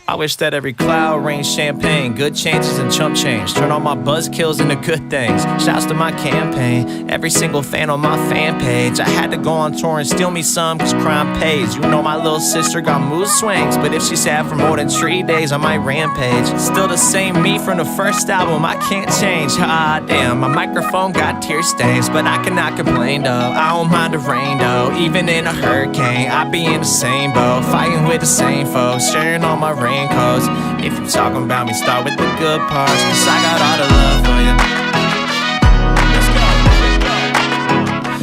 I wish that every cloud rained champagne, good chances and chump change. Turn all my buzzkills into good things. Shouts to my campaign, every single fan on my fan page. I had to go on tour and steal me some, cause crime pays. You know my little sister got mood swings, but if she's sad for more than 3 days, I might rampage. Still the same me from the first album, I can't change. Ah damn, my microphone got tear stains, but I cannot complain though. I don't mind the rain though, even in a hurricane, I be in the same boat, fighting with the same folks, sharing all my raincoats. If you talking about me, start with the good parts, cause I got all the love for you. Let's go, let's go.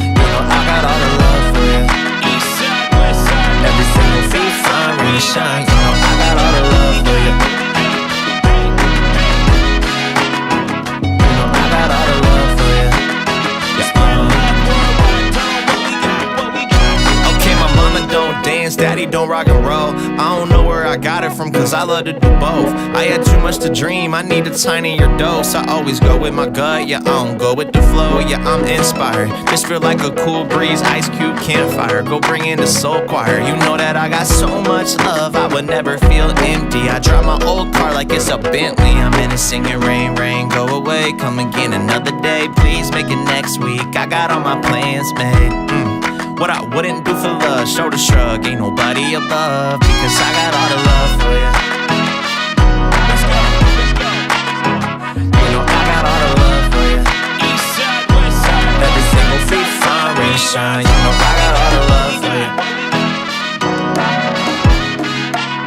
You know I got all the love for you. East side, west side, every single feet fine, rain, shine. You know I got all the love for you. You know I got all the love for you. Okay, my mama don't dance, daddy don't rock and roll. I don't know where I got it from, cause I love to do both. I had too much to dream, I need a tinier dose. I always go with my gut, yeah, I don't go with the flow. Yeah, I'm inspired, this feel like a cool breeze, ice cube campfire. Go bring in the soul choir, you know that I got so much love, I would never feel empty. I drive my old car like it's a Bentley. I'm in it singing rain, rain, go away, come again another day. Please make it next week, I got all my plans made. What I wouldn't do for love, shoulder shrug, ain't nobody above, because I got all the love for you. Let's go, let's go. You know I got all the love for you. East side, west side, every single feet fine, rain, shine. You know I got all the love for you.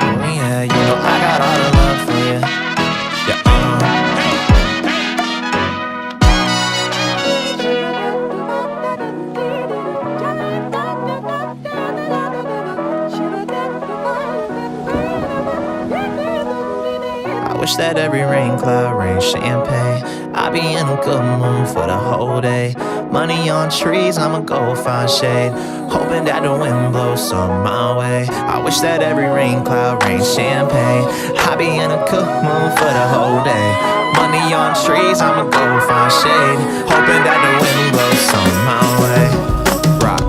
Oh yeah, you know I got all the love for you. Yeah, I wish that every rain cloud rained champagne. I be in a good mood for the whole day. Money on trees, I'ma go find shade, hoping that the wind blows some my way. I wish that every rain cloud rained champagne. I be in a good mood for the whole day. Money on trees, I'ma go find shade, hoping that the wind blows some my way. Rock.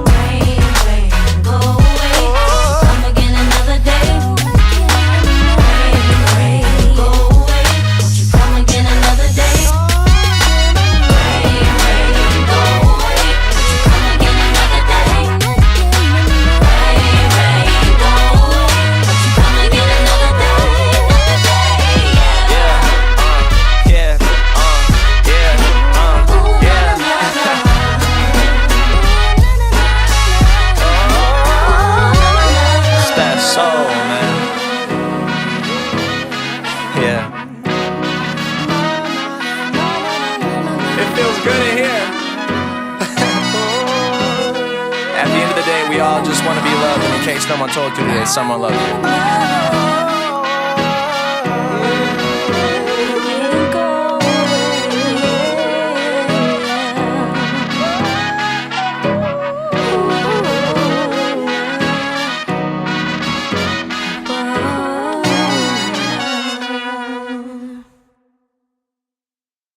Good in here. At the end of the day, we all just want to be loved, and in case no one told you today, someone loves you.